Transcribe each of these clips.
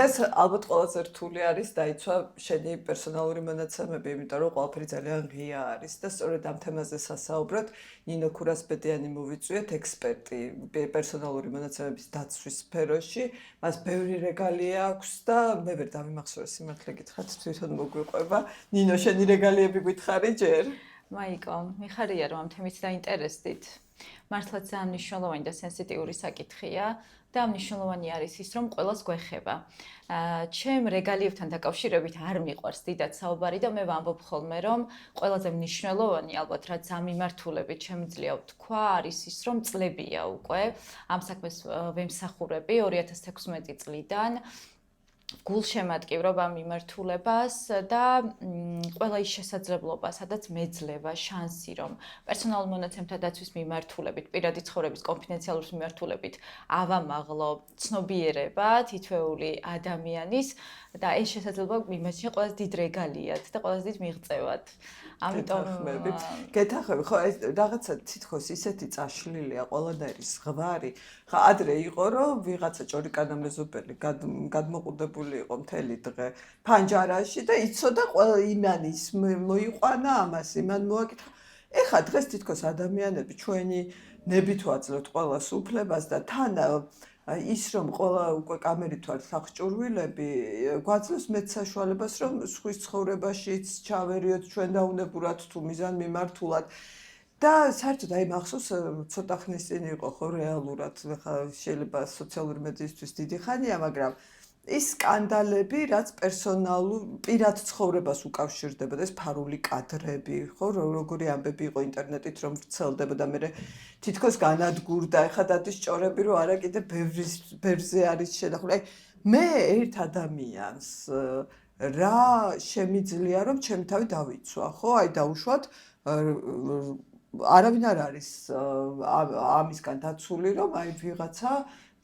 დღეს ალბათ ყველაზე რთული არის დაიცვა შენი პერსონალური მონაცემები, იმიტომ რომ ყველაფერი ძალიან ღია არის და სწორედ ამ თემაზე სასაუბრად ნინო ქურასბედიანი მოვიწვიეთ ექსპერტი პერსონალური მონაცემების დაცვის სფეროში. მას ბევრი რეგალია აქვს და მე ვერ დავიმახსოვრე სიმართლე გითხრათ, თვითონ მოგვიყვება. ნინო, შენი რეგალიები გითხარი ჯერ? მაიკო, მიხარია რომ ამ თემით დაინტერესდით. მართლაც ძალიან მნიშვნელოვანი და სენსიტიური საკითხია და მნიშვნელოვანი არის ის, რომ ყველას გვეხება. ჩემ რეგალიებთან დაკავშირებით არ მიყვარს დიდად საუბარი და მე ვამბობ ხოლმე, რომ ყველაზე მნიშვნელოვანი ალბათ რაც ამ მიმართულებით შემიძლია ვთქვა, არის ის, რომ წლებია უკვე ამ საქმეს ვემსახურები 2016 წლიდან. გულშემატკივრობ ამ მიმართულებას და ყველა ის შესაძლებლობა, სადაც მეძლევა შანსი, რომ პერსონალურ მონაცემთა დაცვის მიმართულებით, პირადი ცხოვრების კონფიდენციალურობის მიმართულებით ავამაღლო ცნობიერება თითოეული ადამიანის და ეს შესაძლებლობა მიმაჩნია ყველაზე დიდ რეგალიად და ყველაზე დიდ მიღწევად. ამიტომ გეთახმები, ხო, ეს რაღაცა თითქოს ისეთი წაშლილია ყველანაირი ზღვარი. ხა ადრე იყო, რომ ვიღაცა ჭორიკანა მეზობელი გადმოყუდებული იყო მთელი დღე ფანჯარაში და იცოდა ყველა იმანის მოიყვანა ამას, იმან მოაკითხა. ეხლა დღეს თითქოს ადამიანები ჩვენი ნებით ვაძლევთ ყველას უფლებას და თან ის რომ ყველა უკვე კამერით ვართ სახჭურვილები, გვაძლევს მეტ საშუალებას, რომ სხვის ცხოვრებაშიც ჩავერიოთ ჩვენ დაუნებურად თუ მიზან მიმართულად. და საერთოდ აი მახსოვს ცოტა ხნის წინ იყო ხო რეალურად, ხა შეიძლება სოციალური მედიისთვის დიდი ხანია, მაგრამ ის სკანდალები, რაც პერსონალურ პირად ცხოვრებას უკავშირდებოდა, ეს ფარული კადრები, ხო, როგორი ამბები იყო ინტერნეტით, რომ ვრცელდება და მე თითქოს განადგურდა, ეხლა დადის ჭორები, რომ არა კიდე ბევრზე არის შენახული. აი მე ერთ ადამიანს რა შემიძლია, რომ ჩემი თავი დავიცვა, ხო? აი დაუშვათ არავინ არ არის ამისგან დაცული, რომ აი ვიღაცა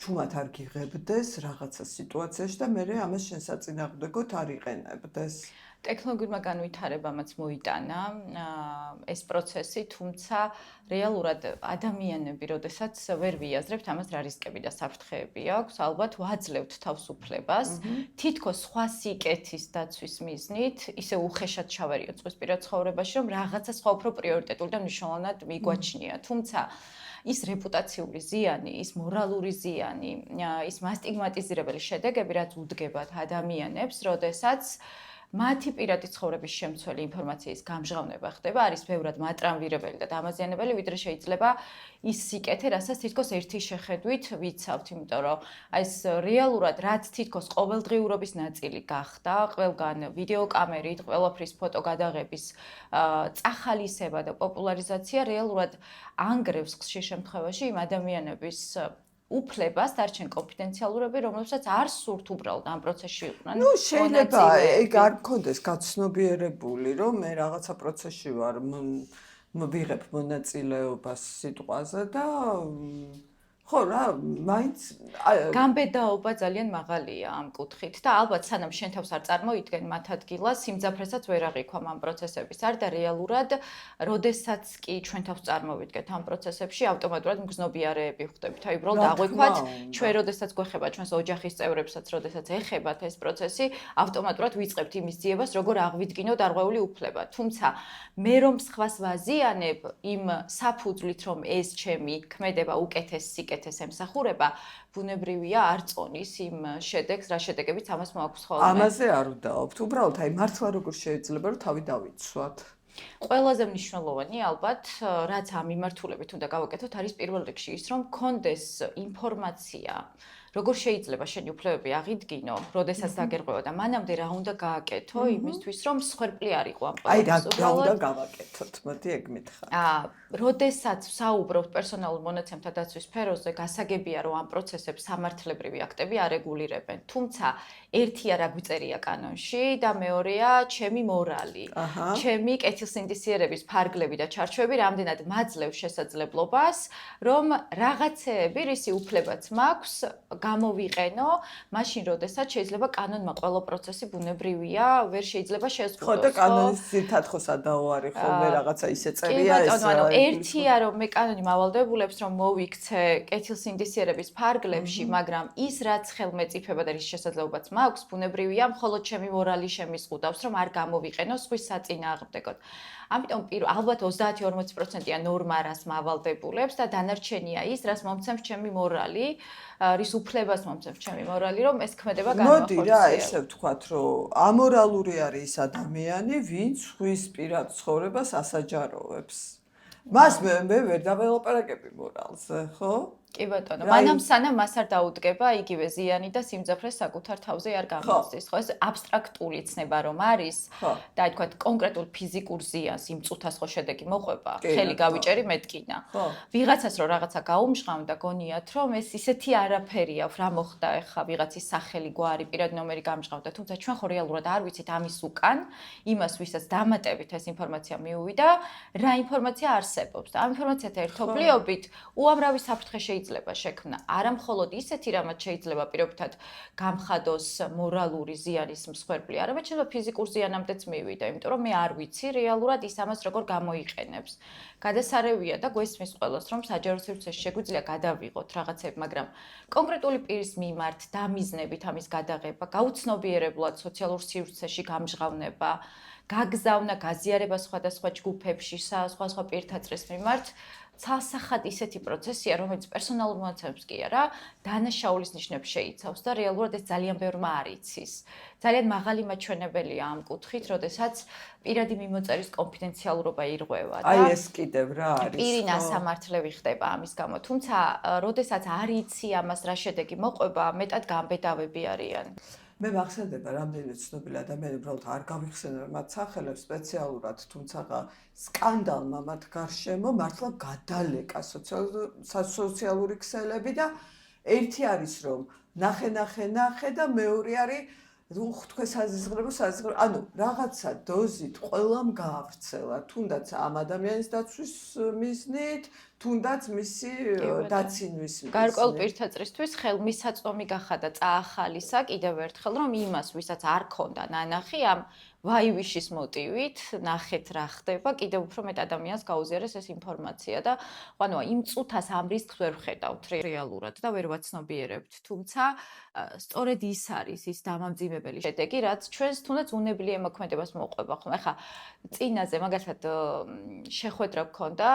ჩუმად არ გიღებდეს რაღაცა სიტუაციაში და მე ამას შენ საწინააღმდეგოდ არ იყენებდეს. ტექნოლოგიურმა განვითარებამაც მოიტანა ეს პროცესი, თუმცა რეალურად ადამიანები, როდესაც ვერ ვიაზრებთ ამას რა რისკები და საფრთხეები აქვს, ალბათ ვაძლევთ თავისუფლებას, თითქოს სხვა სიკეთის დაცვის მიზნით, ისე უხეშად ჩავერიოთ სხვის პირად ცხოვრებაში, რომ რაღაცა სხვა უფრო პრიორიტეტული და მნიშვნელოვნად მიგვაჩნია. თუმცა ის რეპუტაციული ზიანი, ის მორალური ზიანი, ის მასტიგმატიზირებელი შედეგები, რაც უდგებათ ადამიანებს, როდესაც მათი პირადი ცხოვრების შემცველი ინფორმაციის გამჟღავნება ხდება, არის ბევრად მატრამვირებელი და დამაზიანებელი, ვიდრე შეიძლება ის სიკეთე, რასაც თითქოს ერთი შეხედვით ვიცავთ, იმიტომ რომ ეს რეალურად რაც თითქოს ყოველდღიურობის ნაწილი გახდა, ყველგან ვიდეოკამერით, ყველაფრის ფოტო გადაღების წახალისება და პოპულარიზაცია რეალურად ანგრევს ხშირ შემთხვევაში იმ ადამიანების უფლებას დარჩენ კონფიდენციალურები, რომლებსაც არ სურთ უბრალოდ ამ პროცესში იყვნენ. ნუ შეიძლება ეგ არ მქონდეს გაცნობიერებული, რომ მე რაღაცა პროცესში ვარ, ვიღებ მონაწილეობას სიტყვაზე და ხო რა, მაინც გამბედაობა ძალიან მაღალია ამ კუთხით და ალბათ სანამ შენ თავს არ წარმოიდგენ მათ ადგილას, სიმძაფრესაც ვერ აღიქვამ ამ პროცესების არ და რეალურად, როდესაც კი ჩვენ თავს წარმოვიდგეთ ამ პროცესებში, ავტომატურად მგზნობიარეები ვხდებით. აი უბრალოდ აღვიქვათ, ჩვენ როდესაც გვეხება ჩვენს ოჯახის წევრებსაც, როდესაც ეხებათ ეს პროცესი, ავტომატურად ვიწყებთ იმის ძიებას, როგორ აღვიდგინოთ არღვეული უფლება. თუმცა მე რომ სხვას ვაზიანებ იმ საფუძვლით, რომ ეს ჩემი ქმედება უკეთეს სიკეთეს ემსახურება, ბუნებრივია არ წონის იმ შედეგს, რა შედეგებიც ამას მოაქვს ხოლმე. ამაზე არ ვდაობთ. უბრალოდ აი მართლა როგორ შეიძლება რომ თავი დავიცვათ. ყველაზე მნიშვნელოვანი ალბათ, რაც ამ მიმართულებით უნდა გავაკეთოთ, არის პირველ რიგში ის, რომ გქონდეს ინფორმაცია, როგორ შეიძლება შენი უფლებები აღიდგინო, როდესაც დაგერღვევა და მანამდე რა უნდა გააკეთო იმისთვის, რომ მსხვერპლი არ იყო ამ ყველაფრის. აი რა უნდა გავაკეთოთ, მოდი ეგ მითხრა. როდესაც ვსაუბრობთ პერსონალურ მონაცემთა დაცვის სფეროზე, გასაგებია, რომ ამ პროცესებს სამართლებრივი აქტები არეგულირებენ. თუმცა ერთია რა გვიწერია კანონში და მეორეა ჩემი მორალი, ჩემი კეთილსინდისიერების ფარგლები და ჩარჩოები რამდენად მაძლევს შესაძლებლობას, რომ რაღაცეები, რისი უფლებაც მაქვს, გამოვიყენო, მაშინ როდესაც შეიძლება კანონმა ყველა პროცესი ბუნებრივია, ვერ შეიძლება შეზღუდოს. ხო და კანონის ძირთად ხო სადაო არის ხოლმე რაღაცა ისე წერია ეს. კი ბატონო, ერთია რომ მე კანონი მავალდებულებს რომ მოვიქცე კეთილსინდისიერების ფარგლებში, მაგრამ ის რაც ხელმეწიფება და რის შესაძლებლობაც მაქვს, ბუნებრივია, მხოლოდ ჩემი მორალი შემიზღუდავს, რომ არ გამოვიყენო სხვის საწინააღმდეგოდ. ამიტომ ალბათ 30-40%-ია ნორმა, რას მავალდებულებს და დანარჩენია ის, რას მომცემს ჩემი მორალი, რის უფლებას მომცემს ჩემი მორალი, რომ ეს ქმედება მოდი რა, განვახორციელო. ესე ვთქვათ, რომ ამორალური არის ის ადამიანი, ვინც სხვის პირად ცხოვრებას ასაჯაროვებს. მას მე ვერ დაველაპარაკები მორალზე, ხო? კი ბატონო, მანამ სანამ მას არ დაუდგება იგივე ზიანი და სიმძაფრე საკუთარ თავზე არ გამოსდის, ხო? ეს აბსტრაქტული ცნება რომ არის და თქვა კონკრეტულ ფიზიკურ ზიანს იმ წუთას ხო შედეგი მოყვება, ხელი გავიჭერი მეტკინა. ვიღაცას რომ რაღაცა გაუმჟღავნდა, გონიათ რომ ეს ისეთი არაფერია, რა მოხდა ეხა ვიღაცის სახელი, გვარი, პირადი ნომერი გამჟღავნდა, თუმცა ჩვენ ხო რეალურად არ ვიცით ამის უკან, იმას ვისაც დამატებით ეს ინფორმაცია მიუვიდა, რა ინფორმაცია არსებობს და ამ ინფორმაციათა ერთობლიობით უამრავი საფრთხე შეიძლება შექმნა არა მხოლოდ ისეთი რამაც შეიძლება პირობითად გამხადოს მორალური ზიანის მსხვერპლი, არამედ შეიძლება ფიზიკურ ზიანამდეც მივიდა, იმიტომ რომ მე არ ვიცი რეალურად ის ამას როგორ გამოიყენებს. გადასარევია და გვესმის ყველას, რომ საჯარო სივრცეში შეგვიძლია გადავიღოთ რაღაცები, მაგრამ კონკრეტული პირის მიმართ დამიზნებით ამის გადაღება, გაუცნობიერებლად სოციალურ სივრცეში გამჟღავნება, გაგზავნა, გაზიარება სხვადასხვა ჯგუფებში, სხვადასხვა პირთა-წრის მიმართ ცალსახად ისეთი პროცესია, რომელიც პერსონალურ მონაცემებს კი არა, დანაშაულის ნიშნებს შეიცავს და რეალურად ეს ძალიან ბევრმა არ იცის. ძალიან მაღალი მაჩვენებელია ამ კუთხით, როდესაც პირადი მიმოწერის კონფიდენციალურობა ირღვევა და აი ეს კიდევ რა არის. პირი ნასამართლე ხდება ამის გამო. თუმცა, როდესაც არ იცი ამას რა შედეგი მოყვება, მეტად გამბედავები არიან. მე მახსენდება რამდენი ცნობილი ადამიანი უბრალოდ არ გავიხსენებ მათ სახელებს სპეციალურად, თუმცა სკანდალმა მათ გარშემო მართლა გადალეკა სოციალური ქსელები და ერთი არის რომ ნახე და მეორე არის უხთქვე საზიზღრებო, ანუ რაღაცა დოზით ყველამ გაავრცელა, თუნდაც ამ ადამიანის დაცვის მიზნით, თუნდაც მისი დაცინვის მიზნით. გარკვეულ პირთა-წრისთვის ხელმისაწვდომი გახადა წაახალისა კიდევ ერთხელ, რომ იმას, ვისაც არ ქონდა ნანახი ამ ვაივიშის მოტივით, ნახეთ რა ხდება, კიდევ უფრო მეტ ადამიანს გაუზიარეს ეს ინფორმაცია და ანუ იმ წუთას ამ რისკს ვერ ვხედავთ რეალურად და ვერ ვაცნობიერებთ. თუმცა სწორედ ის არის ის დამამძიმებელი შედეგი, რაც ჩვენს თუნდაც უნებლიე მოქმედებას მოყვება. ხომ ახლა წინაზე მაგალითად შეხვედრა გქონდა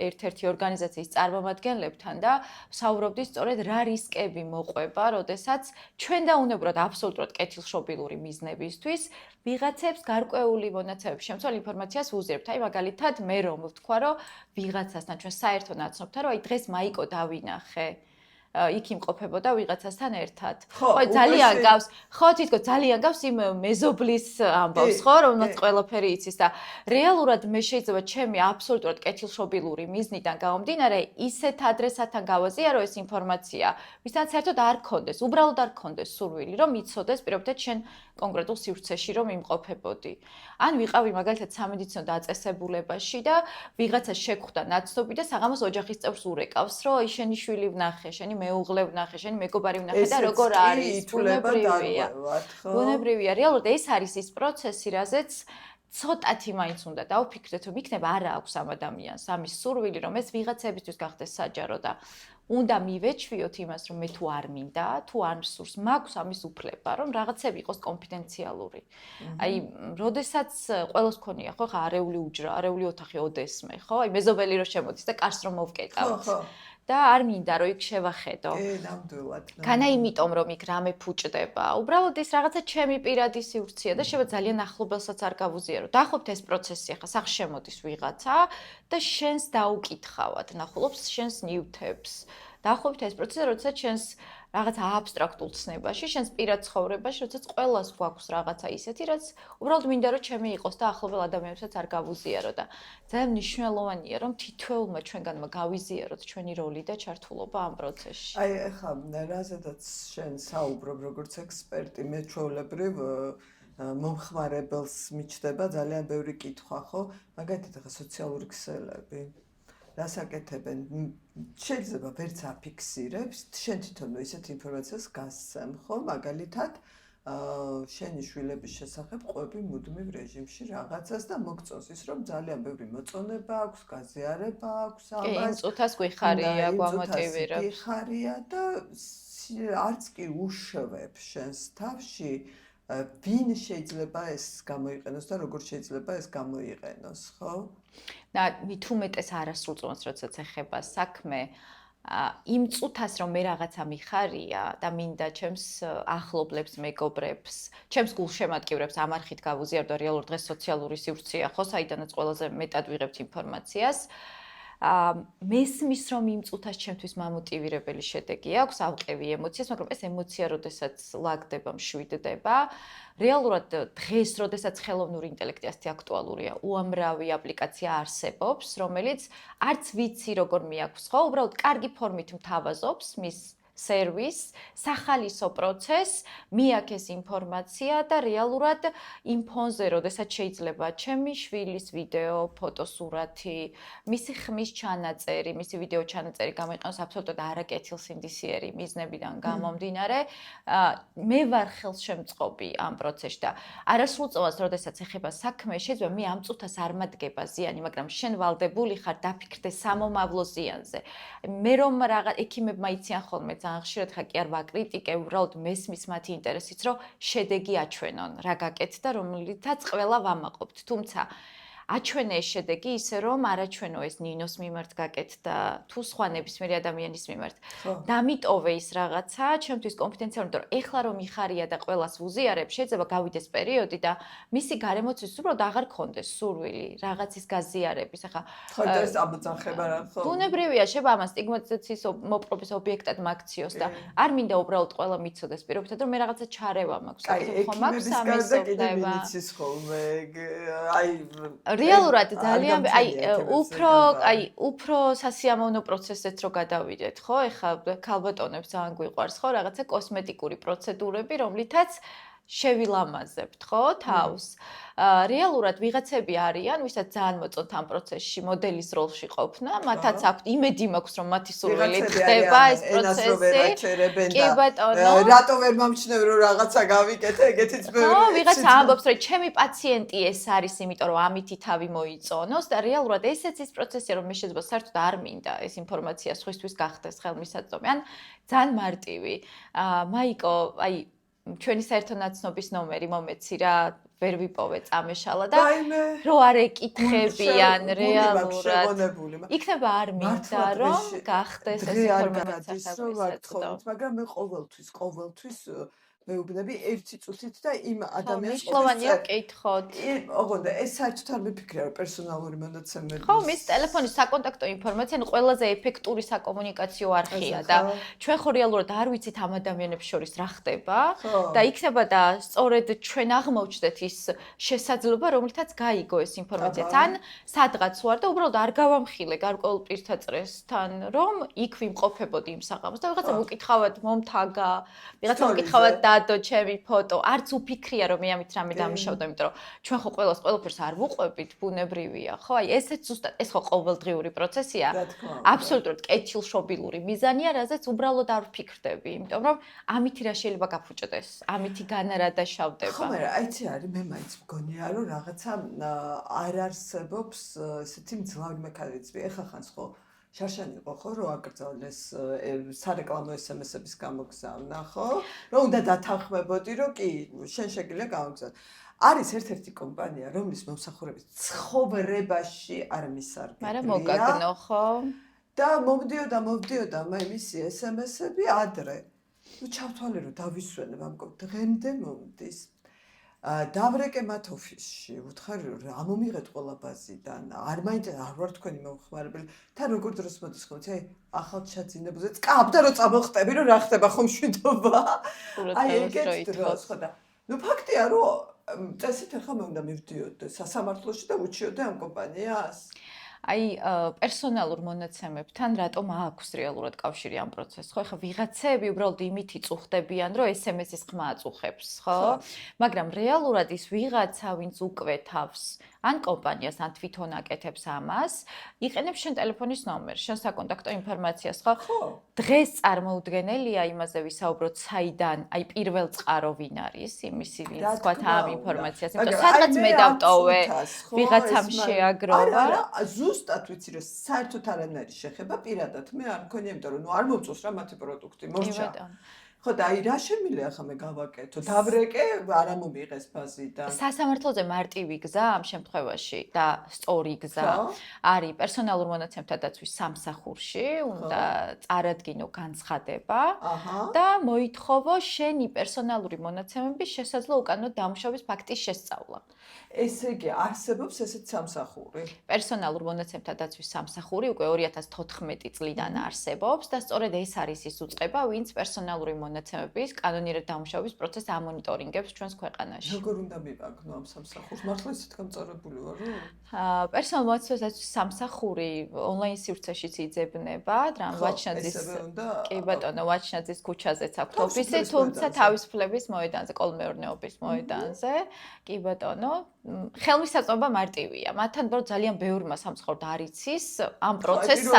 ერთ-ერთი ორგანიზაციის წარმომადგენლებთან და საუბრობდით სწორედ რა რისკები მოყვება, როდესაც ჩვენ დაუნებურად აბსოლუტურად კეთილშობილური მიზნებისთვის ვიღაცებს გარკვეული მონაცემების შემცველ ინფორმაციას ვუზიარებთ. აი მაგალითად მე რომ ვთქვა, რომ ვიღაცასთან ჩვენ საერთო ნაცნობთან, რომ აი დღეს მაიკო დავინახე. იქ იმყოფებოდა ვიღაცასთან ერთად. ხო, ძალიან გავს. ხო, თითქოს ძალიან გავს იმ მეზობლის ამბავს, ხო, რომელსაც ყველაფერი იცის და რეალურად მე შეიძლება ჩემი აბსოლუტურად კეთილშობილური მიზნიდან გამომდინარე ისეთ ადრესატთან გავაზიარო ეს ინფორმაცია, ვისაც საერთოდ არ გქონდეს, უბრალოდ არ გქონდეს სურვილი, რომ იცოდეს პირობითად შენ კონკრეტულ სივრცეში რომ იმყოფებოდი. ან ვიყავი მაგალითად სამედიცინო დაწესებულებაში და ვიღაცა შეხვდა ნაცნობი და საღამოს ოჯახის წევრს ურეკავს, რომ აი შენი შვილი ვნახე, შენი მეუღლე ვნახე, შენი მეგობარი ვნახე და როგორ არის? ბუნებრივია, რეალურად ეს არის ის პროცესი, რაზეც ცოტათი მაინც უნდა დავფიქრდეთ, რომ იქნება არა აქვს ამ ადამიანს ამის სურვილი, რომ ეს ვიღაცებისთვის გახდეს საჯარო და უნდა მივეჩვიოთ იმას, რომ მე თუ არ მინდა, თუ არ მსურს, მაქვს ამის უფლება, რომ რაღაცები იყოს კონფიდენციალური. აი, როდესაც ყველას ქონია, ხო, ხა არეული უჯრა, არეული ოთახი ოდესმე, ხო? აი, მეზობელი რო შემოდის და კარს რომ მოვკეტავთ. და არ მინდა რომ იქ შევახედო. ნამდვილად. განა იმიტომ რომ იქ რამე ფუჭდება. უბრალოდ ის რაღაცა ჩემი პირადი სივრცეა და შევა ძალიან ახლობელსაც არ გავუზიარო. დაახლოებით ეს პროცესი ახლა სახში შემოდის ვიღაცა და შენს დაუკითხავად, ნახულობს შენს ნივთებს. დაახლოებით ეს პროცესი, როდესაც შენს რაღაცა აბსტრაქტულ ცნებაში, შენს პირად ცხოვრებაში, როდესაც ყველას გვაქვს რაღაცა ისეთი, რაც უბრალოდ მინდა რომ ჩემი იყოს და ახლობელ ადამიანებსაც არ გავუზიარო და ძალიან მნიშვნელოვანია რომ თითოეულმა ჩვენგანმა გავიზიაროთ ჩვენი როლი და ჩართულობა ამ პროცესში. აი ახლა რაზედაც შენ საუბრობ როგორც ექსპერტი, მე ჩვეულებრივ მომხმარებელს მიჩნდება ძალიან ბევრი კითხვა, ხო? მაგალითად ახლა სოციალური ქსელები. რას აკეთებენ, შეიძლება ვერც აფიქსირებს, შენ თვითონ ისეთ ინფორმაციას გასცემ, ხო, მაგალითად, შენი შვილების შესახებ ყვები მუდმივ რეჟიმში რაღაცას და მოგწონს ის, რომ ძალიან ბევრი მოწონება აქვს, გაზიარება აქვს კი, იმ ამას. წუთას გვიხარია, გვამოტივირებს. გიხარია და არც კი უშვებ შენს თავში ვინ შეიძლება ეს გამოიყენოს და როგორ შეიძლება ეს გამოიყენოს, ხო? და მით უმეტეს არასრულწლოვანს, როდესაც ეხება საქმე, იმ წუთას რომ მე რაღაცა მიხარია და მინდა ჩემს ახლობლებს, მეგობრებს, ჩემს გულშემატკივრებს ამ არხით გავუზიარო და რეალურ დღეს სოციალური სივრცეა, ხო, საიდანაც ყველაზე მეტად ვიღებთ ინფორმაციას. მესმის რომ იმ წუთას ჩემთვის მამოტივირებელი შედეგი აქვს, ავყევი ემოციას, მაგრამ ეს ემოცია, როდესაც ლაგდება, მშვიდდება, რეალურად დღეს, როდესაც ხელოვნური ინტელექტი ასეთი აქტუალურია, უამრავი აპლიკაცია არსებობს, რომელიც არც ვიცი როგორ მიაქვს, ხო, უბრალოდ კარგი ფორმით მთავაზობს მის სერვისს, სახალისო პროცესს, მიაქეს ინფორმაცია და რეალურად იმ ფონზე, როდესაც შეიძლება ჩემი შვილის ვიდეო, ფოტოსურათი, მისი ხმის ჩანაწერი, მისი ვიდეო ჩანაწერი გამოიყენოს აბსოლუტურად არაკეთილსინდისიერი მიზნებიდან გამომდინარე, მე ვარ ხელშემწყობი ამ პროცესში და არასრულწლოვანს, როდესაც ეხება საქმე, შეიძლება მე ამ წუთას არ მადგება ზიანი, მაგრამ შენ ვალდებული ხარ დაფიქრდე სამომავლო ზიანზე. მე რომ რაღაც ექიმებმა იციან ხოლმე ძალიან ხშირად ხა კი არ ვაკრიტიკე, უბრალოდ მესმის მათი ინტერესიც, რომ შედეგი აჩვენონ, რა გაკეთდა, რომლითაც ყველა ვამაყობთ. თუმცა აჩვენე ეს შედეგი ისე რომ არ აჩვენო ეს ნინოს მიმართ გაკეთდა, თუ სხვა ნებისმიერი ადამიანის მიმართ. დამიტოვე ის რაღაცა, ჩემთვის კონფიდენციალური, იმიტომ რომ ეხლა რომ იხარია და ყველას ვუზიარებ, შეიძლება გავიდეს პერიოდი და მისი გარემოცვის უბრალოდ აღარ გქონდეს სურვილი რაღაცის გაზიარების. ახლა ხო, ეს ამოძახება რა, ხო. ბუნებრივია, შეიძლება ამას სტიგმატიზაციის მოპყრობის ობიექტად მაქციოს და არ მინდა უბრალოდ ყველა მიცოდეს პირობითად, რომ მე რაღაცა ჩარევა მაქვს. ხომ აქვს სამისოდება. აი რეალურად ძალიან უფრო სასიამოვნო პროცესებს რო გადავიდეთ, ხო? ეხლა ქალბატონებს ძალიან გვიყვარს, ხო, რაღაცა კოსმეტიკური პროცედურები, რომლითაც შევილამაზებთ, ხო, თავს. რეალურად ვიღაცები არიან, ვისაც ძალიან მოწონთ ამ პროცესში მოდელის როლში ყოფნა, მათაც აქვთ იმედი მაქვს, რომ მათი სურვილით ხდება ეს პროცესი. კი ბატონო. რატო ვერ მომჩნევ რომ რაღაცა გავიკეთე, ეგეთიც მე. ხო, ვიღაცა ამბობს, რომ ჩემი პაციენტი ეს არის, იმიტომ რომ ამითი თავი მოიწონოს და რეალურად ესეც ის პროცესია, რომ მე შეიძლება საერთოდ არ მინდა ეს ინფორმაცია სხვისთვის გახდეს ხელმისაწვდომი. ან ძალიან მარტივი. მაიკო, აი ჩვენი საერთო ნაცნობის ნომერი მომეცი რა, ვერ ვიპოვე წამეშალა და რო არ ეკითხებიან რეალურად. იქნება არ მინდა რომ გახდეს ეს ინფორმაცია ხელმისაწვდომი. მაგრამ მე ყოველთვის მეუბნები ერთი წუთით და იმ ადამიანს მნიშვნელოვანია ვკითხოთ. ოღონდ ეს საერთოდ არ მიფიქრია რომ პერსონალური მონაცემები. ხო, მის ტელეფონის საკონტაქტო ინფორმაცია ყველაზე ეფექტური საკომუნიკაციო არხია და ჩვენ ხო რეალურად არ ვიცით ამ ადამიანებს შორის რა ხდება და იქნება და სწორედ ჩვენ აღმოჩნდეთ ის შესაძლებლობა, რომლითაც გაიგო ეს ინფორმაციაც. ან სადღაც ვარ და უბრალოდ არ გავამხილე გარკვეულ პირთა წრესთან, რომ იქ ვიმყოფებოდი იმ საღამოს და ვიღაცა მოკითხავად მომთაგა, ვიღაცა მოკითხავად დადო ჩემი ფოტო, არც უფიქრია რომ მე ამით რამე დამიშავდა, იმიტომ რომ ჩვენ ხო ყველაფერს არ ვუყვებით, ბუნებრივია, ხო? აი ესეც ზუსტად ეს ხო ყოველდღიური პროცესია. აბსოლუტურად კეთილშობილური მიზანია, რაზეც უბრალოდ არ ვფიქრდები, იმიტომ რომ ამითი რა შეიძლება გაფუჭდეს, ამითი განა რა დაშავდება. ხო, მაგრამ აიცი არის, მე მაინც მგონია რომ რაღაცა არ არსებობს ესეთი მძლავრი მექანიზმი. ეხლა ხანს ხო შარშანი იყო ხო რომ აკრძალეს სარეკლამო SMS-ების გამოგზავნა, ხო? რომ უნდა დათანხმებოდი, რომ კი, შენ შეგიძლია გამოგზავნო. არის ერთ-ერთი კომპანია, რომლის მომსახურების ცხოვრებაში არ მისარგებლია. მაგრამ მოგაგნო, ხო? და მოვდიოდა მისი SMS-ები ადრე. ნუ ჩავთვალე რომ დავისვენე, ვამკობ, დღემდე მომდის. დავრეკე მათ ოფისში, ვუთხარი რომ რა მომიღეთ ყველა ბაზიდან, არ მაინტერესებს, არ ვარ თქვენი მომხმარებელი, თან როგორ დროს მოდის ხოლმე, აი, ახალ ჩაძინებულზე წკაბდა რომ წამოხტები, რომ რა ხდება ხომ მშვიდობა. აი, ეგეთ დროს ხო და ნუ ფაქტია რომ წესით ახლა მე უნდა მივდიოდე სასამართლოში და უჩიოდე ამ კომპანიას. აი პერსონალურ მონაცემებთან რატომ აქვს რეალურად კავშირი ამ პროცესს, ხო? ეხლა ვიღაცები უბრალოდ იმით იწუხდებიან, რომ SMS-ის ხმა აწუხებს, ხო? მაგრამ რეალურად ის ვიღაცა, ვინც უკვე თავს ან კომპანიას, ან თვითონ აკეთებს ამას, იყენებს შენ ტელეფონის ნომერს, შენ საკონტაქტო ინფორმაციას, ხო? დღეს წარმოუდგენელია იმაზე ვისაუბროთ, საიდან, აი პირველ წყარო ვინ არის, იმისი ვინც თქვათ ამ ინფორმაციას, იმიტომ სადღაც მე დავტოვე, ვიღაცამ შეაგროვა. არა, ზუსტად ვიცი, რომ საერთოდ არანაირი შეხება პირადად მე არ მქონია, იმიტომ რომ არ მომწონს რა მათი პროდუქტი, მორჩა. ხო და აი რა შემიძლია ახლა მე გავაკეთო? დავრეკე, არა მომიღეს ბაზიდან. სასამართლოზე მარტივი გზა ამ შემთხვევაში და სწორი გზა არის პერსონალურ მონაცემთა დაცვის სამსახურში, უნდა წარადგინო განცხადება და მოითხოვო შენი პერსონალური მონაცემების შესაძლო უკანონო დამუშავების ფაქტის შესწავლა. ესე იგი, არსებობს ესეთ სამსახური? პერსონალურ მონაცემთა დაცვის სამსახური უკვე 2014 წლიდან არსებობს და სწორედ ეს არის ის უწყება, ვინც პერსონალური მონაცემების კანონიერად დამუშავების პროცესს ამონიტორინგებს ჩვენს ქვეყანაში. როგორ უნდა მივაგნო ამ სამსახურს? მართლა ისეთ გამწარებული ვარ, რომ პერსონალურ მონაცემთა დაცვის სამსახური ონლაინ სივრცეშიც იძებნება, რამ ვაჩნაძის კი ბატონო, ვაჩნაძის ქუჩაზეც აქვს ოფისი, თუმცა თავისუფლების მოედანზე, კოლმეურნეობის მოედანზე, კი ბატონო, ხელმისაწვდომობა მარტივია. მათთან ბრო ძალიან ბევრმა სამსახურს არ იცის ამ პროცესს,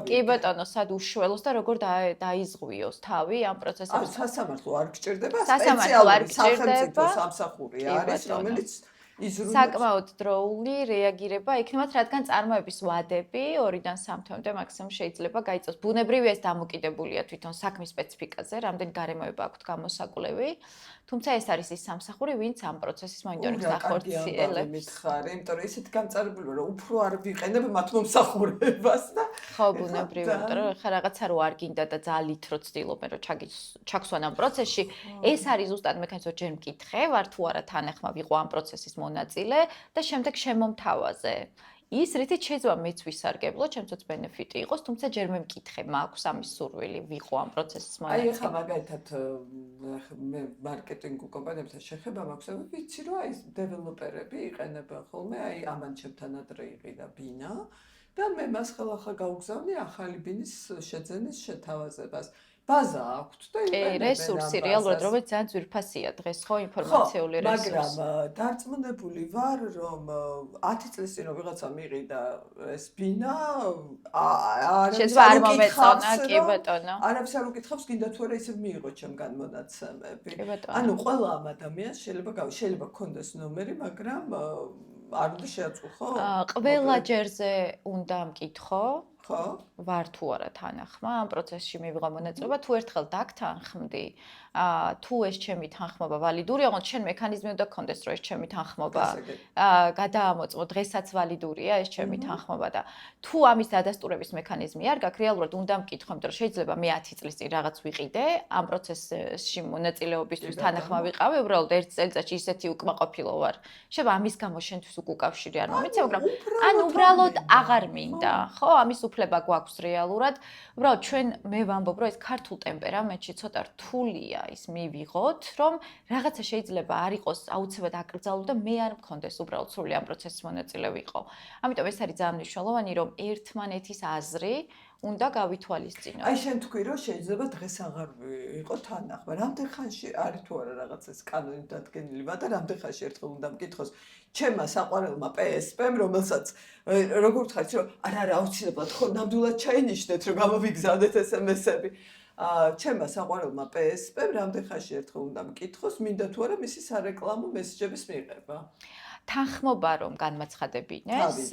კი ბატონო, სად უშველოს და როგორ დაიზღვიოს თავი ამ პროცესებში. სასამართლო არ გჭირდება, სპეციალური სახელმწიფო სამსახური არის, რომელიც საკმაოდ დროული რეაგირება იქნებათ, რადგან წარმოების ვადები 2-დან 3 თვემდე მაქსიმუმ შეიძლება გაიწოს. ბუნებრივია ეს დამოკიდებულია თვითონ საქმის სპეციფიკაზე, რამდენი გარემოება აქვთ გამოსაკვლევი. თუმცა ეს არის ის სამსახური, ვინც ამ პროცესის მონიტორინგს ახორციელებს. მითხარი, იმიტომ რომ ისეთ გამწარებული ვარ, რომ უფრო არ ვიყენებ მათ მომსახურებას და ხო, ბუნებრივია, იმიტომ რომ ხა რაღაცა რო არ გინდა და ძალით რო ცდილობენ რომ ჩაგვსვან ამ პროცესში, ეს არის ზუსტად მექანიზმი, ჯერ მკითხე, ვარ თუ არა თანახმა ვიყო ამ პროცესის მონაწილე და შემდეგ შემომთავაზე. ის რითიც შეიძლება მეც ვისარგებლო, ჩემთვისაც ბენეფიტი იყოს, თუმცა ჯერ მე მკითხე, მაქვს ამის სურვილი, ვიყო ამ პროცესის მონაწილე. აი ახლა მაგალითად მე მარკეტინგ კომპანიებთან შეხება მაქვს, ვიცი რომ აი დეველოპერები იყენებენ ხოლმე, აი ამან ჩემთან ადრე იყიდა ბინა და მე მას ხელახლა გავგზავნი ახალი ბინის შეძენის შეთავაზებას. ბაზა აქვთ და იყენებენ. რესურსი რეალურად რომელიც ძალიან ძვირფასია დღეს ხო ინფორმაციული რესურსი. მაგრამ დარწმუნებული ვარ რომ 10 წლის წინ რომ ვიღაცა მიყიდა ეს ბინა შეიძლება არ მომეწონა, კი ბატონო. არაფერს არ უკითხავს, გინდა თუ არა ისევ მიიღო ჩემგან მონაცემები. კი ბატონო. ანუ ყველა ამ ადამიანს შეიძლება გქონდეს ნომერი, მაგრამ არ უნდა შეაწუხო? ყველა ჯერზე უნდა მკითხო. ხო? ვარ თუ არა თანახმა ამ პროცესში მივიღო მონაწილეობა, თუ ერთხელ დაგთანხმდი, თუ ეს ჩემი თანხმობა ვალიდურია, ოღონდ შენ მექანიზმი უნდა გქონდეს, რომ ეს ჩემი თანხმობა გადაამოწმო, დღესაც ვალიდურია ეს ჩემი თანხმობა და თუ ამის დადასტურების მექანიზმი არ გაქვს, რეალურად უნდა მკითხო, იმიტომ რომ შეიძლება მე 10 წლის წინ რაღაც ვიყიდე, ამ პროცესში მონაწილეობისთვის თანახმა ვიყავი, უბრალოდ ერთ წელიწადში ისეთი უკმაყოფილო ვარ. შეიძლება ამის გამო შენთვის უკავშირი არ მომეცე, მაგრამ ან უბრალოდ აღარ მინდა, ხო? ამის უფლება გვაქვს რეალურად. უბრალოდ ჩვენ მე ვამბობ, რომ ეს ქართულ ტემპერამენტში ცოტა რთულია ის მივიღოთ, რომ რაღაცა შეიძლება არ იყოს აუცილებლად აკრძალო და მე არ მქონდეს უბრალოდ სრული ამ პროცესის მონაწილე ვიყო. ამიტომ ეს არის ძალიან მნიშვნელოვანი, რომ ერთმანეთის აზრი უნდა გავითვალისწინო. აი შენ თქვი რომ შეიძლება დღეს აღარ იყო თანახმა. რამდენ ხანში არის თუ არა რაღაც ეს კანონით დადგენილი და რამდენ ხანში ერთხელ უნდა მკითხოს ჩემმა საყვარელმა PSP-მ, რომელსაც როგორ ვთქვათ, რომ არა აუცილებლად ხო ნამდვილად ჩაინიშნეთ, რომ გამოვიგზავნეთ SMS-ები. ჩემმა საყვარელმა PSP-მ რამდენ ხანში ერთხელ უნდა მკითხოს, მინდა თუ არა მისი სარეკლამო მესეჯების მიღება. თანხმობა რომ განმაცხადებინეს,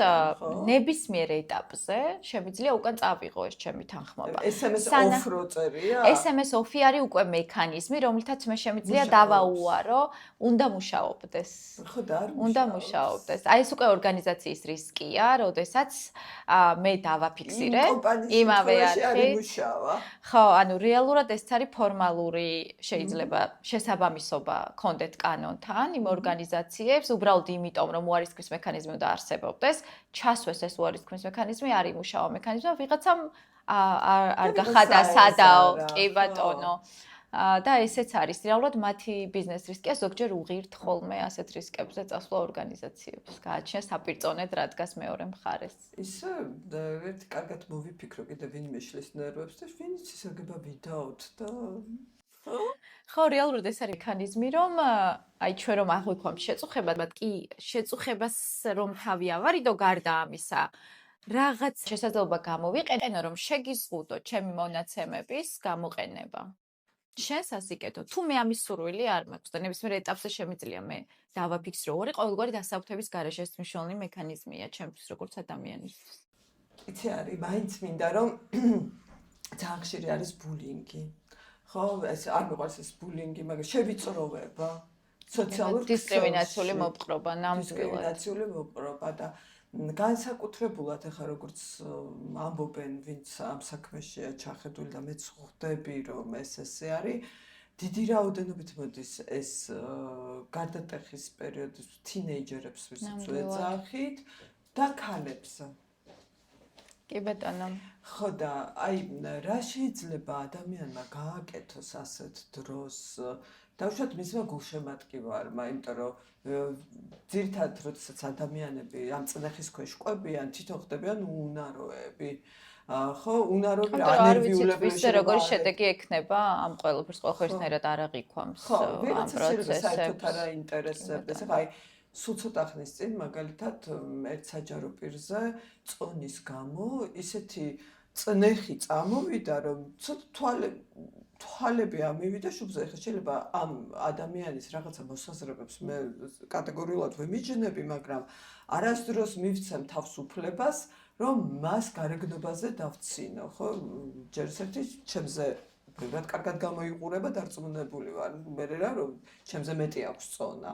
ნებისმიერ ეტაპზე შემიძლია უკან წავიღო ეს ჩემი თანხმობა. SMS off რო წერია? SMS off-ი არის უკვე მექანიზმი, რომლითაც მე შემიძლია დავაუარო, უნდა მუშაობდეს. ხო და არ უნდა მუშაობდეს. აი ეს უკვე ორგანიზაციის რისკია, როდესაც მე დავაფიქსირე იმავე არხით. ხო, ანუ რეალურად ეს არის ფორმალური შეიძლება შესაბამისობა კონდეთ კანონთან იმ ორგანიზაციებს, უბრალოდ იმიტომ რომ უარისქვის მექანიზმი უნდა არსებობდეს, ჩასვეს ეს უარისქვის მექანიზმი, არ იმუშავა მექანიზმი, ვიღაცამ არ გახადა სადაო, კი ბატონო. და ესეც არის რეალურად მათი ბიზნეს რისკია, ზოგჯერ უღირთ ხოლმე ასეთ რისკებზე წასვლა ორგანიზაციებს. გააჩნია საპირწონედ, რადგას მეორე მხარეს. ისე ერთი კარგად მოვიფიქრო კიდე ვინმე შლის ნერვებს და ვინც ისეგება ვიდაოთ და ხო, რეალურად ეს არის მექანიზმი, რომ აი ჩვენ რომ აღვიქვამ შეწუხებად, კი შეწუხებას რომ თავი ავარიდო გარდა ამისა, რაღაც შესაძლებლობა გამოვიყენო, რომ შეგიზღუდო ჩემი მონაცემების გამოყენება. შენს ასიკეთო, თუ მე ამის სურვილი არ მაქვს და ნებისმიერ ეტაპზე შემიძლია მე დავაფიქსრო, ორი ყოველგვარი დასაუფლების გარეშე ეს მნიშვნელოვანი მექანიზმია ჩემთვის როგორც ადამიანისთვის. იცი არის, მაინც მინდა რომ ძალიან ხშირი არის ბულინგი. ხო, ეს არ მიყვარს ეს ბულინგი, მაგრამ შევიწროვება, სოციალური დისკრიმინაციული მოპყრობა, ნამდვილად. დისკრიმინაციული მოპყრობა და განსაკუთრებულად ახლა როგორც ამბობენ, ვინც ამ საქმეშია ჩახედული და მეც ხვდები, რომ ესე არის, დიდი რაოდენობით მოდის ეს გარდატეხის პერიოდის თინეიჯერებს ვისაც ვეძახით და ქალებს. კი ბატონო. ხო და აი რა შეიძლება ადამიანმა გააკეთოს ასეთ დროს დავუშვათ მისმა გულშემატკივარმა, იმიტომ რომ ძირითადად როდესაც ადამიანები ამ წნეხის ქვეშ ყვებიან, თვითონ ხდებიან უნაროები. ხო, უნაროები ანერგიულები ისე როგორი შედეგი ექნება ამ ყველაფერს ყოველხერხნაირად არ აღიქვამს ამ პროცესებს. საერთოდ არ აინტერესებს. ახლა აი სულ ცოტა ხნის წინ მაგალითად ერთ საჯარო პირზე წონის გამო ისეთი წნეხი წამოვიდა, რომ ცოტა თვალები ამივიდა შუბზე. ხა შეიძლება ამ ადამიანის რაღაცა მოსაზრებებს მე კატეგორიულად ვემიჯნები, მაგრამ არასდროს მივცემ თავს უფლებას, რომ მას გარეგნობაზე დავცინო, ხო? ჯერ ერთი ჩემზე ვიღაც კარგად გამოიყურება, დარწმუნებული ვარ, მე რა რომ ჩემზე მეტი აქვს წონა.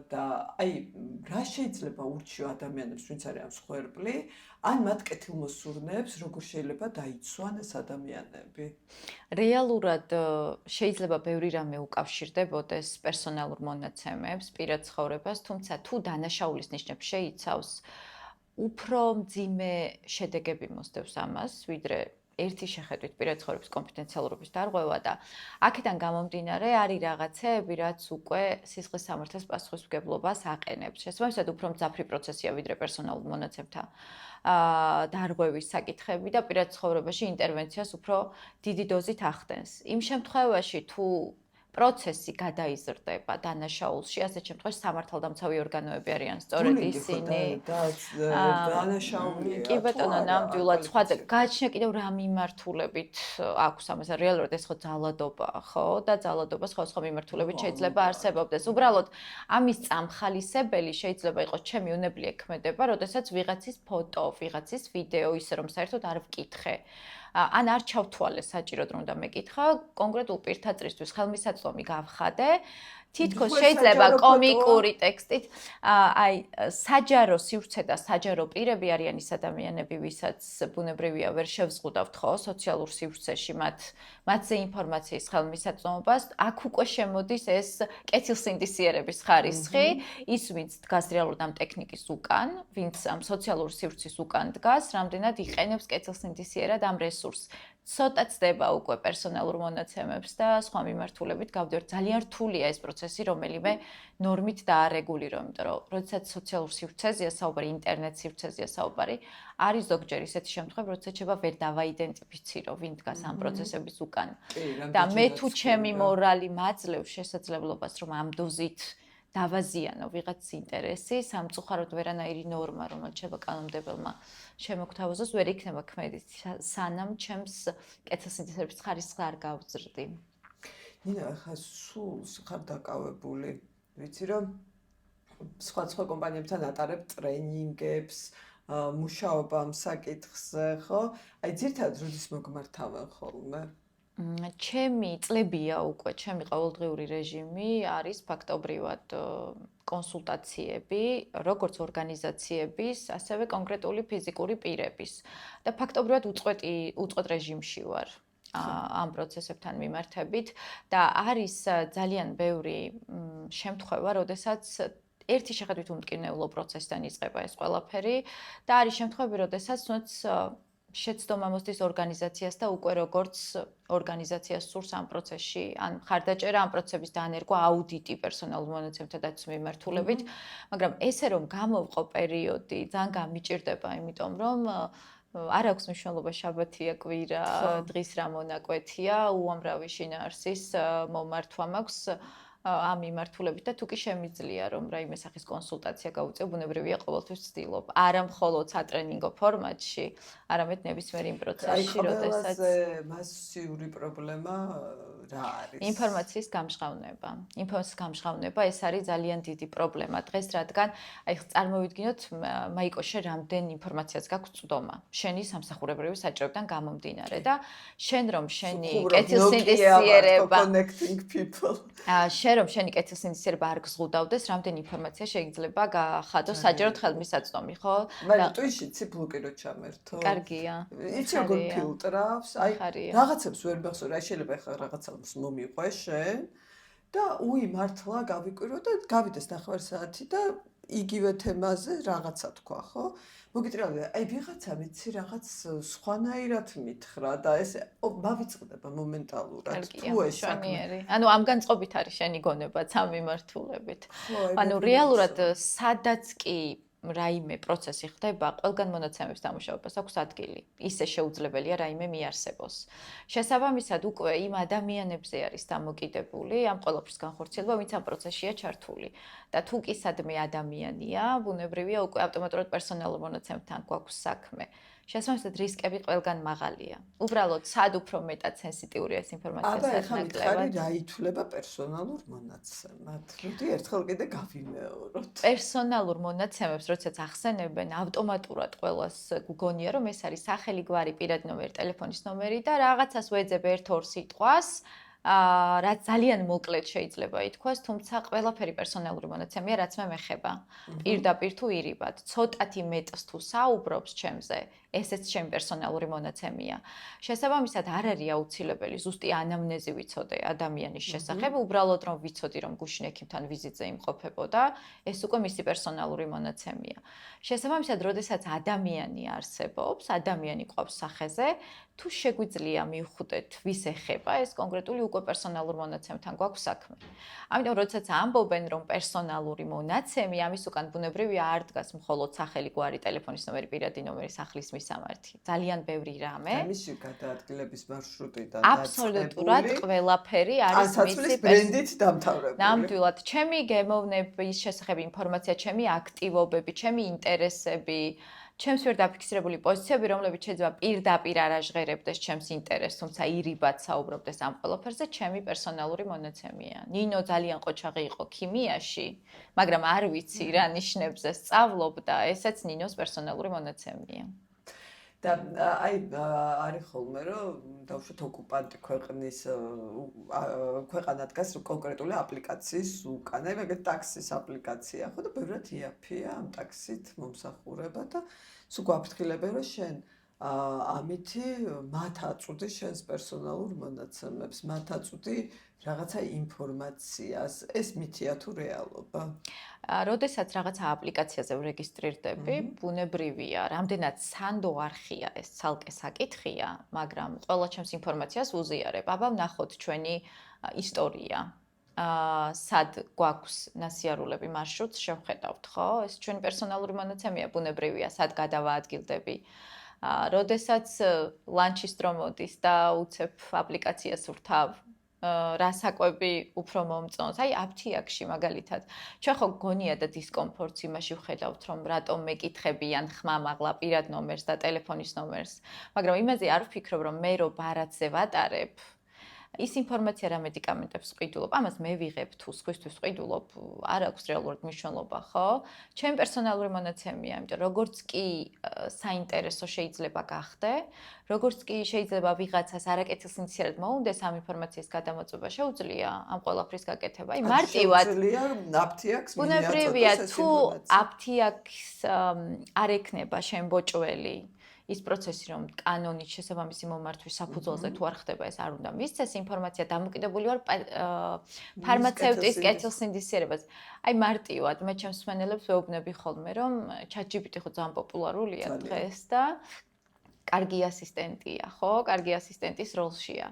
და აი რა შეიძლება ურჩიო ადამიანებს, ვინც არის ამ სხერბლი, ან მათ კეთილმოსურნეებს, როგორ შეიძლება დაიცვან ეს ადამიანები? რეალურად შეიძლება ბევრი რამე უკავშირდებოდეს პერსონალურ მონაცემებს, პირად ცხოვრებას, თუმცა თუ დანაშაულის ნიშნებს შეიცავს, უფრო მძიმე შედეგები მოსდევს ამას, ვიდრე ერთი შეხედვით პირად ცხოვრების კონფიდენციალურობის დარღვევა და აქედან გამომდინარე არის რაღაცეები, რაც უკვე სისხლის სამართლის პასუხისმგებლობას აყენებს. შესაბამისად, უფრო მძაფრი პროცესია ვიდრე პერსონალურ მონაცემთა დარღვევის საკითხები და პირად ცხოვრებაში ინტერვენციას უფრო დიდი დოზით ახდენს. იმ შემთხვევაში, თუ პროცესი გადაიზრდება დანაშაულში, ასეთ შემთხვევაში სამართალდამცავი ორგანოები არიან სწორედ ისინი. დანაშაულია. კი ბატონო, ნამდვილად სხვა გააჩნია კიდევ რა მიმართულებით აქვს ამას. რეალურად ეს ხო ძალადობაა, ხო? და ძალადობა სხვა მიმართულებით შეიძლება არსებობდეს. უბრალოდ ამის წამხალისებელი შეიძლება იყოს ჩემი უნებლი ექმედება, როდესაც ვიღაცის ფოტო, ვიღაცის ვიდეო ისე რომ საერთოდ არ ვკითხე. ან არ ჩავთვალე საჭიროდ რომ და მეკითხა, კონკრეტულ პირთაწრისთვის ხელმისაწვდომი გავხადე, თითქოს შეიძლება კომიკური ტექსტით, აი საჯარო სივრცე და საჯარო პირები არიან ის ადამიანები, ვისაც ბუნებრივია ვერ შევზღუდავთ ხო სოციალურ სივრცეში მათზე ინფორმაციის ხელმისაწვდომობას, აქ უკვე შემოდის ეს კეთილსინდისიერების ხარისხი, ის ვინც დგას რეალურად ამ ტექნიკის უკან, ვინც ამ სოციალურ სივრცის უკან დგას, რამდენად იყენებს კეთილსინდისიერად ამ რესურსს. ცოტა ცდება უკვე პერსონალურ მონაცემებს და სხვა მიმართულებით გავდივართ. ძალიან რთულია ეს პროცესი, რომელიმე ნორმით დაარეგულირო, იმიტომ რომ როდესაც სოციალურ სივრცეზეა საუბარი, ინტერნეტ სივრცეზეა საუბარი, არის ზოგჯერ ისეთი შემთხვევები, როდესაც შეიძლება ვერ დავაიდენტიფიცირო, ვინ დგას ამ პროცესების უკან. და მე თუ ჩემი მორალი მაძლევს შესაძლებლობას, რომ ამ დოზით დავაზიანო ვიღაც ინტერესი, სამწუხაროდ ვერანაირი ნორმა, რომელიც შეიძლება კანონმდებელმა შემოგთავაზოს, ვერ იქნება ქმედი, სანამ ჩემს კეთილსინდისიერების ხარისხს არ გავზრდი. ნინა, ახლა სულ ხარ დაკავებული. ვიცი რომ სხვა კომპანიებთან ატარებ ტრენინგებს, მუშაობა ამ საკითხზე, ხო? აი ძირითადად როდის მოგმართავენ ხოლმე? ჩემი წლებია უკვე, ჩემი ყოველდღიური რეჟიმი არის ფაქტობრივად კონსულტაციები, როგორც ორგანიზაციების, ასევე კონკრეტული ფიზიკური პირების. და ფაქტობრივად უწყვეტ რეჟიმში ვარ ამ პროცესებთან მიმართებით და არის ძალიან ბევრი შემთხვევა, როდესაც ერთი შეხედვით უმტკივნეულო პროცესიდან იწყება ეს ყველაფერი და არის შემთხვევები, როდესაც შეცდომა მოსდის ორგანიზაციას და უკვე როგორც ორგანიზაციას სურს ამ პროცესში, ან მხარდაჭერა ამ პროცესების დანერგვა, აუდიტი პერსონალურ მონაცემთა დაცვის მიმართულებით, მაგრამ ესე რომ გამოვყო პერიოდი, ძალიან გამიჭირდება, იმიტომ რომ არ აქვს მნიშვნელობა შაბათია, კვირა, დღის რა მონაკვეთია, უამრავი შინაარსის მომართვა მაქვს ამ მიმართულებით და თუ კი შემიძლია რომ რაიმე სახის კონსულტაცია გავუწევ, ბუნებრივია ყოველთვის ვცდილობ. არა მხოლოდ სატრენინგო ფორმატში, არამედ ნებისმიერ იმ პროცესში, როდესაც მასიური პრობლემა რა არის? ინფორმაციის გამჟღავნება. ინფორმაციის გამჟღავნება ეს არის ძალიან დიდი პრობლემა დღეს, რადგან აი წარმოვიდგინოთ, მაიკოშე რამდენ ინფორმაციას გაქვს წვდომა. შენი სამსახურებრივი საჭიროებიდან გამომდინარე და შენ რომ შენი კეთილსინდისიერება connecting people შენ რომ შენი კეთილსინდისიერება არ გზღუდავდეს, რამდენი ინფორმაცია შეიძლება გახადოს საჯაროდ ხელმისაწვდომი, ხო? მაგრამ ტვიში ციფლუკი რო ჩამერთო. კარგია. იცი როგორ ფილტრავს? აი რაღაცებს ვერ მახსოვს, აი შეიძლება ახლა რაღაცას მომიყვე შენ და მართლა გავიკვირო და გავიდეს 9 საათი და იგივე თემაზე რაღაცა თქვა, ხო? მოგიტრიალე, აი ვიღაცა ვიცი რაღაც სხვანაირად მითხრა და ეს მავიწყდება მომენტალურად. თუ ეს საქმე. ანუ ამ განწყობით არის შენი გონებაც ამ მიმართულებით. ანუ რეალურად სადაც კი რაიმე პროცესი ხდება, ყველგან მონაცემების დამუშავებას აქვს ადგილი. ისე შეუძლებელია რაიმე მიარსებოს. შესაბამისად, უკვე იმ ადამიანებზე არის დამოკიდებული ამ ყველაფრის განხორციელება, ვინც ამ პროცესშია ჩართული. და თუ კი სადმე ადამიანია, ბუნებრივია უკვე ავტომატურად პერსონალურ მონაცემებთან გვაქვს საქმე. შესაბამისად, რისკები ყველგან მაღალია. უბრალოდ სად უფრო მეტად სენსიტიურია ეს ინფორმაცია სათნაკლებად. აბა, ეხლა რა ითვლება პერსონალურ მონაცემად? მოდი ერთხელ კიდე გავიმეოროთ. პერსონალურ მონაცემებს, როდესაც ახსენებენ, ავტომატურად ყველას გგონია, რომ ეს არის სახელი, გვარი, პირადი ნომერი, ტელეფონის ნომერი და რაღაცას ვეძებ 1-2 სიტყვას. რაც ძალიან მოკლედ შეიძლება ითქვას, თუმცა ყველაფერი პერსონალური მონაცემია, რაც მე მეხება. პირდაპირ თუ ირიბად, ცოტათი მეტს თუ საუბრობს ჩემზე, ესეც ჩემი პერსონალური მონაცემია. შესაბამისად, არ არის აუცილებელი ზუსტი ანამნეზი ვიცოდე ადამიანის შესახებ, უბრალოდ რომ ვიცოდი, რომ გუშინ ექიმთან ვიზიტზე იმყოფებოდა, ეს უკვე მისი პერსონალური მონაცემია. შესაბამისად, როდესაც ადამიანი არსებობს, ადამიანი ყავს სახეზე, თუ შეგვიძლია მივხვდეთ, ვის ეხება, ეს კონკრეტული უკვე პერსონალურ მონაცემთან გვაქვს საქმე. ამიტომ, როდესაც ამბობენ, რომ პერსონალური მონაცემი, ამის უკან ბუნებრივია არ დგას მხოლოდ სახელი, გვარი, ტელეფონის ნომერი, პირადი ნომერი, სახლის მისამართი. ძალიან ბევრი რამე. ამისი გადაადგილების მარშრუტიდან აბსოლუტურად ყველაფერი არის მისი ბრენდით დამთავრებული. ნამდვილად, ჩემი გემოვნების შესახებ ინფორმაცია, ჩემი აქტივობები, ჩემი ინტერესები, ჩემს ვერ დაფიქსირებული პოზიციები, რომლებიც შეიძლება პირდაპირ არ აჟღერებდეს ჩემს ინტერესს, თუმცა ირიბად საუბრობდეს ამ ყველაფერზე, ჩემი პერსონალური მონაცემია. ნინო ძალიან ყოჩაღი იყო ქიმიაში, მაგრამ არ ვიცი რა ნიშნებზე სწავლობდა, ესეც ნინოს პერსონალური მონაცემია. და აი არის ხოლმე რომ დავუშვათ ოკუპანტი ქვეყნის ქვეყანა დგას კონკრეტული აპლიკაციის უკან. აი მაგეთ ტაქსის აპლიკაცია ხო და ბევრად იაფია ამ ტაქსით მომსახურება და სულ გვაფრთხილებენ რომ შენ ამითი მათ აწვდი შენს პერსონალურ მონაცემებს, მათ აწვდი რაღაცა ინფორმაციას. ეს მითია თუ რეალობა? როდესაც რაღაცა აპლიკაციაზე ვრეგისტრირდები, ბუნებრივია, რამდენად სანდო არხია ეს ცალკე საკითხია, მაგრამ ყველა ჩემს ინფორმაციას ვუზიარებ. აბა ვნახოთ ჩვენი ისტორია. სად გვაქვს ნასიარულები მარშრუტს შევხედავთ, ხო? ეს ჩვენი პერსონალური მონაცემია, ბუნებრივია, სად გადავაადგილდები. როდესაც ლანჩის დრო მოდის და უცებ აპლიკაციას ვრთავ, რა საკვები უფრო მომწონს. აი აფთიაქში მაგალითად. ჩვენ ხო გონია და დისკომფორტს იმაში ვხედავთ, რომ რატომ მეკითხებიან ხმამაღლა პირად ნომერს და ტელეფონის ნომერს. მაგრამ იმაზე არ ვფიქრობ, რომ მე რო ბარათზე ვატარებ, ის ინფორმაცია რა მედიკამენტებს ვყიდულობ, ამას მე ვიღებ თუ სხვისთვის ვყიდულობ, არ აქვს რეალურად მნიშვნელობა, ხო? ჩემი პერსონალური მონაცემია, იმიტომ როგორც კი საინტერესო შეიძლება გახდე, როგორც კი შეიძლება ვიღაცას არაკეთილსინდისიერად მოუნდეს ამ ინფორმაციის გადამოწმება, შეუძლია ამ ყველაფრის გაკეთება. აი მარტივად შეუძლია აფთიაქს ბუნებრივია თუ აფთიაქს არ ექნება შემბოჭველი ის პროცესი, რომ კანონით შესაბამისი მომართვის საფუძველზე თუ არ ხდება, ეს არ უნდა მისცეს ინფორმაცია, დამოკიდებული ვარ ფარმაცევტის კეთილსინდისიერებას. აი მარტივად მე ჩემს მსმენელებს ვეუბნები ხოლმე, რომ ChatGPT ხო ძალიან პოპულარულია დღეს და კარგი ასისტენტია, ხო? კარგი ასისტენტის როლშია.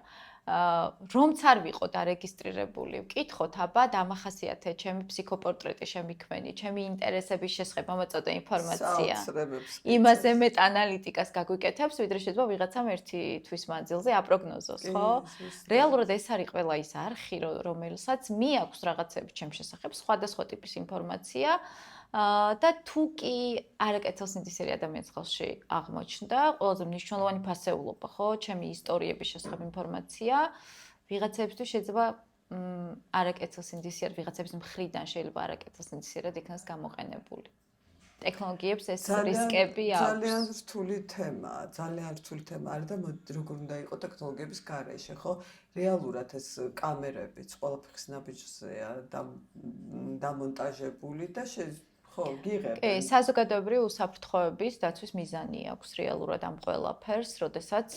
რომც არ ვიყო დარეგისტრირებული, ვკითხოთ, აბა დამახასიათე ჩემი ფსიქოპორტრეტი შემიქმენი, ჩემი ინტერესების შესახებ მომაწოდე ინფორმაცია. იმაზე მეტ ანალიტიკას გაგვიკეთებს, ვიდრე შეიძლება ვიღაცამ ერთი თვის მანძილზე აპროგნოზოს, ხო? რეალურად ეს არის ყველა ის არხი, რომელსაც მიაქვს რაღაცები ჩემ შესახებ, სხვადასხვა ტიპის ინფორმაცია. და თუ კი არაკეთილსინდისიერი ადამიანის ხელში აღმოჩნდა, ყველაზე მნიშვნელოვანი ფასეულობა, ხო, ჩემი ისტორიების შესახებ ინფორმაცია, ვიღაცებისთვის შეიძლება არაკეთილსინდისიერი, ვიღაცების მხრიდან შეიძლება არაკეთილსინდისიერად იქნას გამოყენებული. ტექნოლოგიებს ეს რისკები აქვს. ძალიან რთული თემაა, ძალიან რთული თემა არის და როგორ უნდა იყოს ტექნოლოგიების გარეშე, ხო? რეალურად ეს კამერებიც ყველაფრის ნაბიჯზეა დამონტაჟებული და ხო, გიღებენ. კი, საზოგადოებრივი უსაფრთხოების დაცვის მიზანი აქვს რეალურად ამ ყველაფერს, როდესაც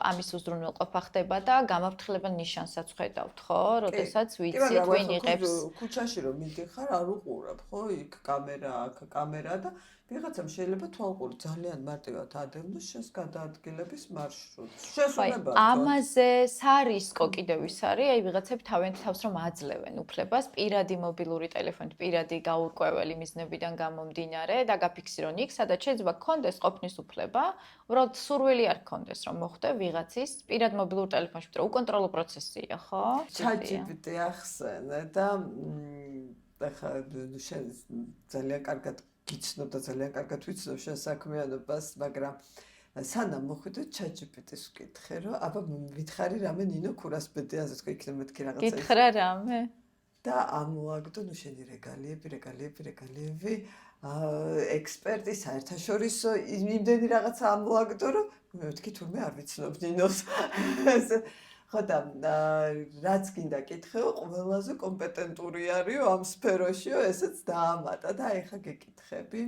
ამის უზრუნველყოფა ხდება და გამაფრთხილებელ ნიშანსაც ხედავთ, ხო? როდესაც ვიცით ვინ იღებს. ქუჩაში რომ მიდიხარ, არ უყურებ, ხო? იქ კამერა, აქ კამერა და ვიღაცამ შეიძლება თვალყური ძალიან მარტივად ადევნოს შენს გადაადგილების მარშრუტს. შესაძლოა. ამაზე სარისკო კიდევ ის არის, აი ვიღაცები თავიანთ თავს რომ აძლევენ უფლებას პირადი მობილური ტელეფონით, პირადი გაურკვეველი მიზნებიდან გამომდინარე და გაფიქსირონ იქ, სადაც შეიძლება გქონდეს ყოფნის უფლება, უბრალოდ სურვილი არ გქონდეს რომ მოხვდე ვიღაცის პირად მობილურ ტელეფონში, რომ უკონტროლო პროცესია, ხო? ChatGPT ახსენე და ახლა შენ ძალიან კარგად გიცნობ და ძალიან კარგად ვიცნობ შენ საქმიანობას, მაგრამ სანამ მოხვიდე ChatGPT-ს ვკითხე, რომ აბა მითხარი რამე ნინო ქურასბედიაზე თქვა იქნება მეთქი რაღაცა. გითხრა რამე? და ამოაგდო ნუ შენი რეგალიები, ექსპერტი საერთაშორისო იმდენი რაღაცა ამოაგდო, რომ მე ვთქი თურმე არ ვიცნობ ნინოს. ხო და რაც გინდა კითხეო, ყველაზე კომპეტენტური არისო ამ სფეროშიო, ესეც დაამატა და აი ხა გეკითხები.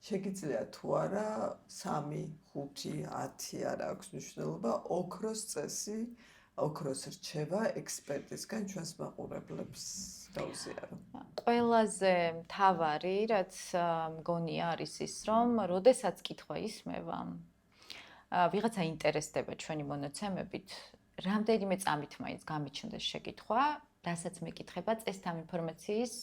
შეგიძლია თუ არა 3, 5, 10 არ აქვს მნიშვნელობა, ოქროს წესი, ოქროს რჩევა ექსპერტისგან ჩვენს მაყურებლებს გავზიარო. ყველაზე მთავარი, რაც მგონია არის ის, რომ როდესაც კითხვა ისმევა, ვიღაცა ინტერესდება ჩვენი მონაცემებით, რამდენიმე წამით მაინც გამიჩნდეს შეკითხვა, რასაც მეკითხება, წესთ ამ ინფორმაციის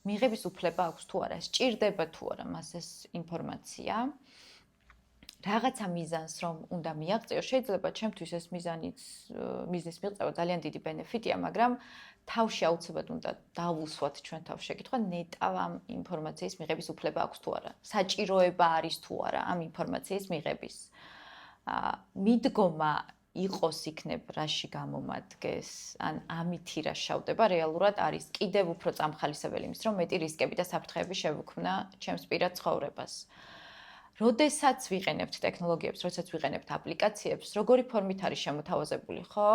მიღების უფლება აქვს თუ არა, სჭირდება თუ არა მას ეს ინფორმაცია. რაღაცა მიზანს რომ უნდა მიაღწიო, შეიძლება ჩემთვის ეს მიზნის მიღწევა ძალიან დიდი ბენეფიტია, მაგრამ თავში აუცილებლად უნდა დავუსვათ ჩვენ თავს შეკითხვა, ნეტავ ამ ინფორმაციის მიღების უფლება აქვს თუ არა, საჭიროება არის თუ არა ამ ინფორმაციის მიღების. მიდგომა იყოს იქნებ რაში გამომადგეს, ან ამითი რა შავდება, რეალურად არის კიდევ უფრო წამხალისებელი იმის, რომ მეტი რისკები და საფრთხეები შევუქმნა ჩემს პირად ცხოვრებას. როდესაც ვიყენებთ ტექნოლოგიებს, როდესაც ვიყენებთ აპლიკაციებს, როგორი ფორმით არის შემოთავაზებული, ხო?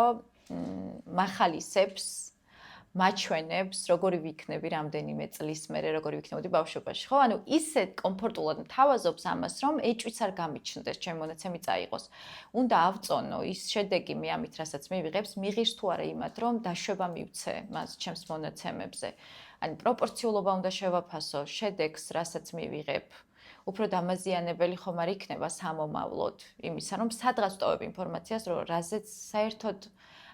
მახალისებს, მაჩვენებს, როგორი ვიქნები რამდენიმე წლის მერე, როგორი ვიქნებოდი ბავშვობაში, ხო? ანუ ისე კომფორტულად მთავაზობს ამას, რომ ეჭვიც არ გამიჩნდეს, ჩემი მონაცემი წაიღოს. უნდა ავწონო ის შედეგი მე ამით, რასაც მივიღებს, მიღირს თუ არა იმად, რომ დაშვება მივცე მას ჩემს მონაცემებზე. ან პროპორციულობა უნდა შევაფასო შედეგს, რასაც მივიღებ. უფრო დამაზიანებელი ხომ არ იქნება სამომავლოდ იმისა, რომ სადღაც ვტოვებ ინფორმაციას, რომ რაზეც საერთოდ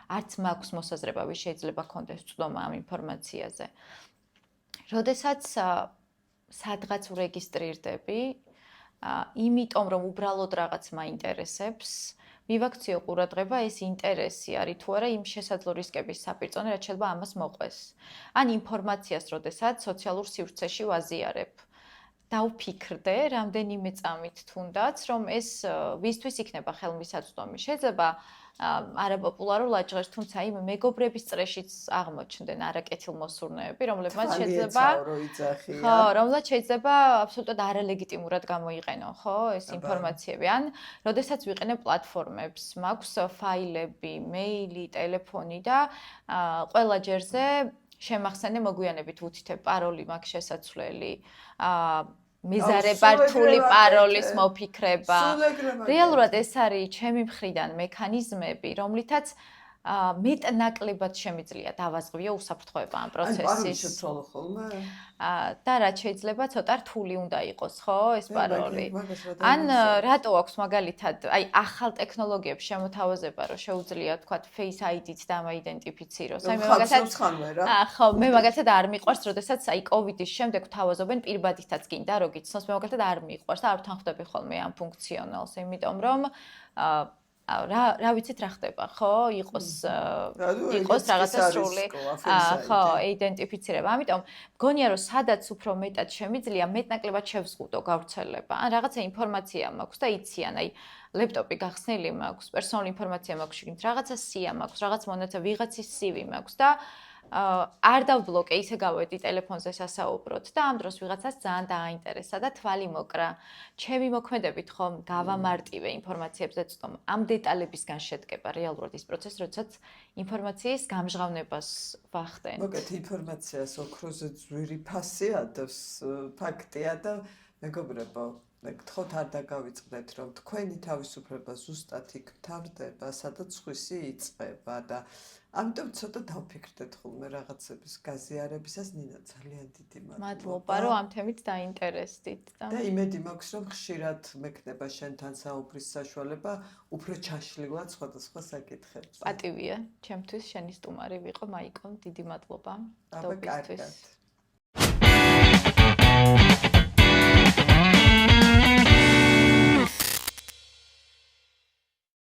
არც მაქვს მოსაზრება, ვის შეიძლება კონდეს წვდომა ამ ინფორმაციაზე. როდესაც სადღაც ვრეგისტრირდები, იმიტომ რომ უბრალოდ რაღაც მაინტერესებს, მივაქციო ყურადღება ეს ინტერესი არის თუ არა იმ შესაძლო რისკების საპირწონე, რაც შეიძლება ამას მოყვეს. ან ინფორმაციას, როდესაც სოციალურ სივრცეში ვაზიარებ. დავფიქრდე რამდენიმე წამით თუნდაც, რომ ეს ვისთვის იქნება ხელმისაწვდომი. შეიძლება არაპოპულარულ აჯღერს, თუმცა იმ მეგობრების წრეშიც აღმოჩნდნენ არაკეთილმოსურნეები, რომლებმაც შეიძლება ხო, რომლებსაც შეიძლება აბსოლუტურად არალეგიტიმურად გამოიყენონ, ხო, ეს ინფორმაციები. ან როდესაც ვიყენებ პლატფორმებს, მაქვს ფაილები, მეილი, ტელეფონი და ყველა ჯერზე შემახსენე მოგვიანებით ვუთითებ პაროლი მაქვს შესაძლებელი, მიზარება რთული პაროლის მოფიქრება. რეალურად ეს არის ჩემი მხრიდან მექანიზმები, რომლითაც მეტნაკლებად შემიძლია დავაზღვიო უსაფრთხოება ამ პროცესის. შეცვალო ხოლმე? და რაც შეიძლება ცოტა რთული უნდა იყოს, ხო, ეს პაროლი. მაგას რა ან რატო აქვს მაგალითად, აი ახალ ტექნოლოგიებს შემოთავაზება, რომ შეუძლია თქვა Face ID-ც დამაიდენტიფიციროს. აი მე მაგალითად ხო, მე მაგალითად არ მიყვარს, როდესაც აი COVID-ის შემდეგ ვთავაზობენ პირბადითაც გინდა, რო გიცნობს, მე მაგალითად არ მიყვარს და არ ვთანხმდები ხოლმე ამ ფუნქციონალს, იმიტომ რომ რა ვიცით რა ხდება, ხო? იყოს რაღაცა სრული ხო, იდენტიფიცირება. ამიტომ მგონია რომ სადაც უფრო მეტად შემიძლია, მეტნაკლებად შევზღუდო გავრცელება. ან რაღაცა ინფორმაცია მაქვს და იციან, აი ლეპტოპი გახსნილი მაქვს, პერსონალური ინფორმაცია მაქვს, შიგნით რაღაცა სია მაქვს, რაღაც მონაცა ვიღაცის CV მაქვს და არ დავბლოკე, ისე გავედი ტელეფონზე სასაუბროთ და ამ დროს ვიღაცას ძალიან დააინტერესა და თვალი მოკრა. ჩემი მოქმედებით ხომ გავამარტივე ინფორმაციებზე ცდომ. ამ დეტალებისგან შედგება რეალურად ის პროცესი, როდესაც ინფორმაციის გამჟღავნებას ვახდენთ. მოგეთ ინფორმაციას ოქროზე ძვირი ფასი ადევს, ფაქტია და მეგობრებო, გთხოვთ არ დაგავიწყდეთ, რომ თქვენი თავისუფლება ზუსტად იქ მთავრდება, სადაც სხვისი იწყება და ამიტომ ცოტა დავფიქრდეთ ხოლმე რაღაცების გაზიარებისას. ნინა, ძალიან დიდი მადლობა, რომ ამ თემით დაინტერესდით და იმედი მაქვს, რომ ხშირად მექნება შენთან საუბრის საშუალება უფრო ჩაშლილად სხვადასხვა საკითხებზე. პატივია, ჩემთვის შენი სტუმარი ვიყო, მაიკო, დიდი მადლობა. აბა, კარგად.